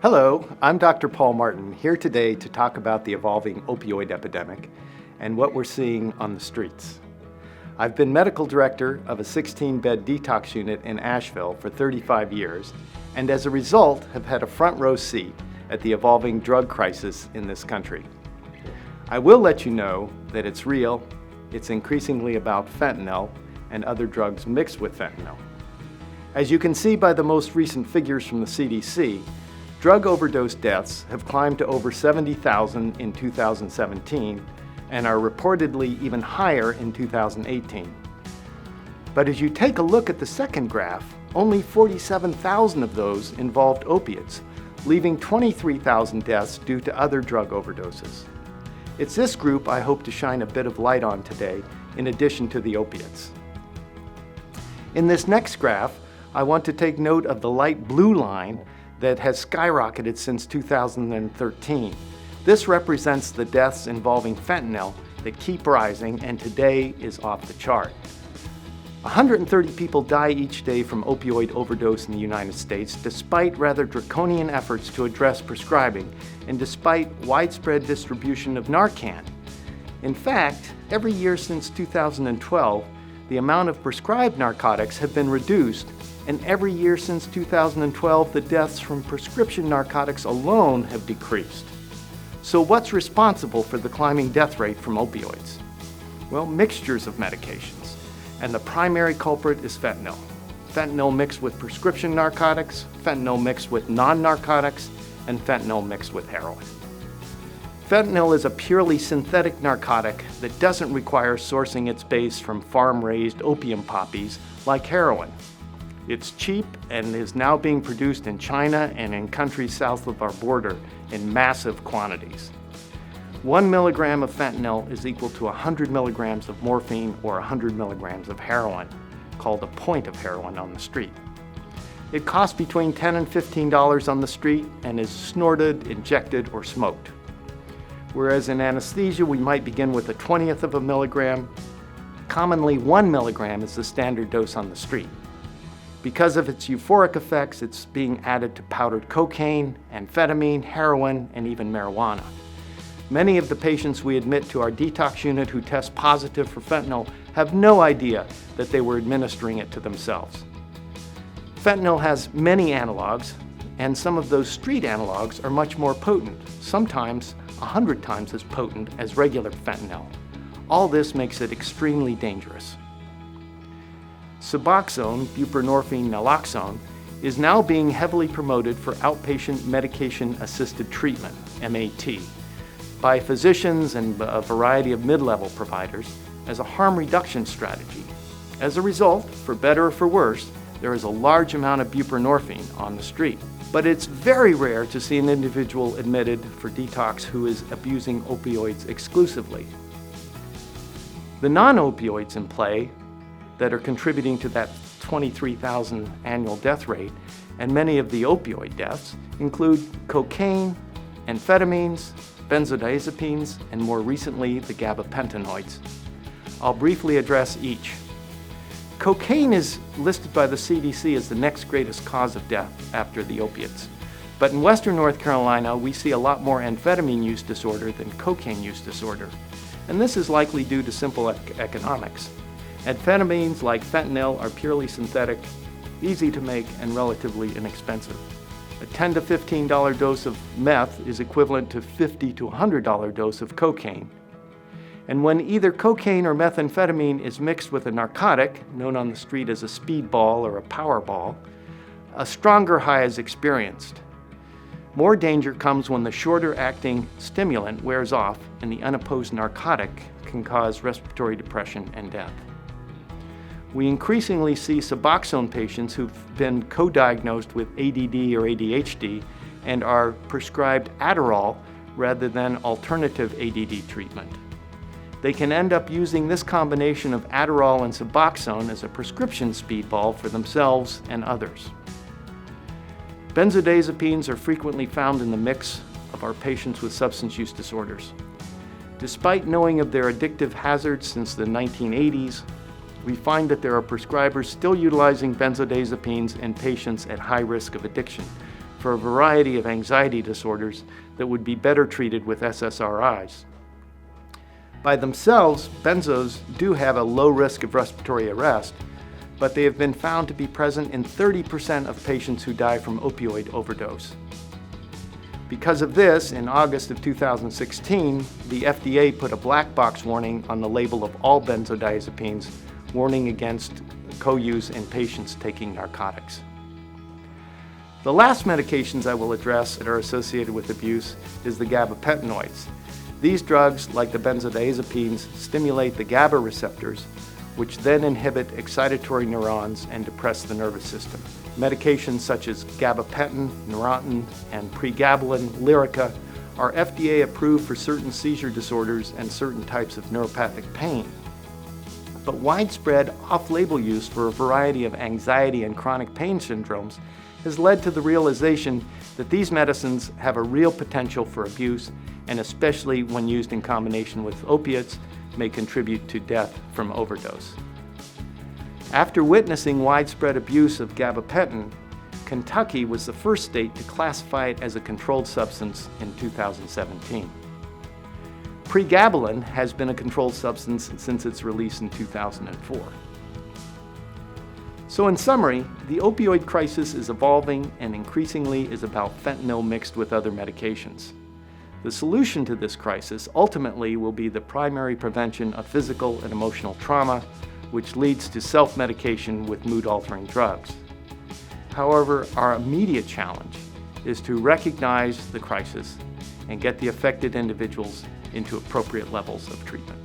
Hello, I'm Dr. Paul Martin, here today to talk about the evolving opioid epidemic and what we're seeing on the streets. I've been medical director of a 16-bed detox unit in Asheville for 35 years, and as a result have had a front row seat at the evolving drug crisis in this country. I will let you know that it's real, it's increasingly about fentanyl and other drugs mixed with fentanyl. As you can see by the most recent figures from the CDC, drug overdose deaths have climbed to over 70,000 in 2017 and are reportedly even higher in 2018. But as you take a look at the second graph, only 47,000 of those involved opiates, leaving 23,000 deaths due to other drug overdoses. It's this group I hope to shine a bit of light on today, in addition to the opiates. In this next graph, I want to take note of the light blue line that has skyrocketed since 2013. This represents the deaths involving fentanyl that keep rising and today is off the chart. 130 people die each day from opioid overdose in the United States, despite rather draconian efforts to address prescribing and despite widespread distribution of Narcan. In fact, every year since 2012, the amount of prescribed narcotics have been reduced, and every year since 2012, the deaths from prescription narcotics alone have decreased. So what's responsible for the climbing death rate from opioids? Well, mixtures of medications, and the primary culprit is fentanyl. Fentanyl mixed with prescription narcotics, fentanyl mixed with non-narcotics, and fentanyl mixed with heroin. Fentanyl is a purely synthetic narcotic that doesn't require sourcing its base from farm-raised opium poppies like heroin. It's cheap and is now being produced in China and in countries south of our border in massive quantities. 1 milligram of fentanyl is equal to 100 milligrams of morphine or 100 milligrams of heroin, called a point of heroin on the street. It costs between $10 and $15 on the street and is snorted, injected, or smoked. Whereas in anesthesia, we might begin with a 1/20th of a milligram. Commonly, 1 milligram is the standard dose on the street. Because of its euphoric effects, it's being added to powdered cocaine, amphetamine, heroin, and even marijuana. Many of the patients we admit to our detox unit who test positive for fentanyl have no idea that they were administering it to themselves. Fentanyl has many analogs, and some of those street analogs are much more potent, sometimes 100 times as potent as regular fentanyl. All this makes it extremely dangerous. Suboxone, buprenorphine naloxone, is now being heavily promoted for outpatient medication-assisted treatment, MAT, by physicians and a variety of mid-level providers as a harm reduction strategy. As a result, for better or for worse, there is a large amount of buprenorphine on the street. But it's very rare to see an individual admitted for detox who is abusing opioids exclusively. The non-opioids in play that are contributing to that 23,000 annual death rate and many of the opioid deaths include cocaine, amphetamines, benzodiazepines, and more recently, the gabapentinoids. I'll briefly address each. Cocaine is listed by the CDC as the next greatest cause of death after the opiates. But in Western North Carolina, we see a lot more amphetamine use disorder than cocaine use disorder. And this is likely due to simple economics. Amphetamines like fentanyl are purely synthetic, easy to make, and relatively inexpensive. A $10 to $15 dose of meth is equivalent to $50 to $100 dose of cocaine. And when either cocaine or methamphetamine is mixed with a narcotic, known on the street as a speedball or a powerball, a stronger high is experienced. More danger comes when the shorter-acting stimulant wears off and the unopposed narcotic can cause respiratory depression and death. We increasingly see Suboxone patients who've been co-diagnosed with ADD or ADHD and are prescribed Adderall rather than alternative ADD treatment. They can end up using this combination of Adderall and Suboxone as a prescription speedball for themselves and others. Benzodiazepines are frequently found in the mix of our patients with substance use disorders. Despite knowing of their addictive hazards since the 1980s, we find that there are prescribers still utilizing benzodiazepines in patients at high risk of addiction, for a variety of anxiety disorders that would be better treated with SSRIs. By themselves, benzos do have a low risk of respiratory arrest, but they have been found to be present in 30% of patients who die from opioid overdose. Because of this, in August of 2016, the FDA put a black box warning on the label of all benzodiazepines, warning against co-use in patients taking narcotics. The last medications I will address that are associated with abuse is the gabapentinoids. These drugs, like the benzodiazepines, stimulate the GABA receptors, which then inhibit excitatory neurons and depress the nervous system. Medications such as gabapentin, Neurontin, and pregabalin, Lyrica are FDA approved for certain seizure disorders and certain types of neuropathic pain. But widespread off-label use for a variety of anxiety and chronic pain syndromes has led to the realization that these medicines have a real potential for abuse, and especially when used in combination with opiates, may contribute to death from overdose. After witnessing widespread abuse of gabapentin, Kentucky was the first state to classify it as a controlled substance in 2017. Pregabalin has been a controlled substance since its release in 2004. So in summary, the opioid crisis is evolving and increasingly is about fentanyl mixed with other medications. The solution to this crisis ultimately will be the primary prevention of physical and emotional trauma, which leads to self-medication with mood-altering drugs. However, our immediate challenge is to recognize the crisis and get the affected individuals into appropriate levels of treatment.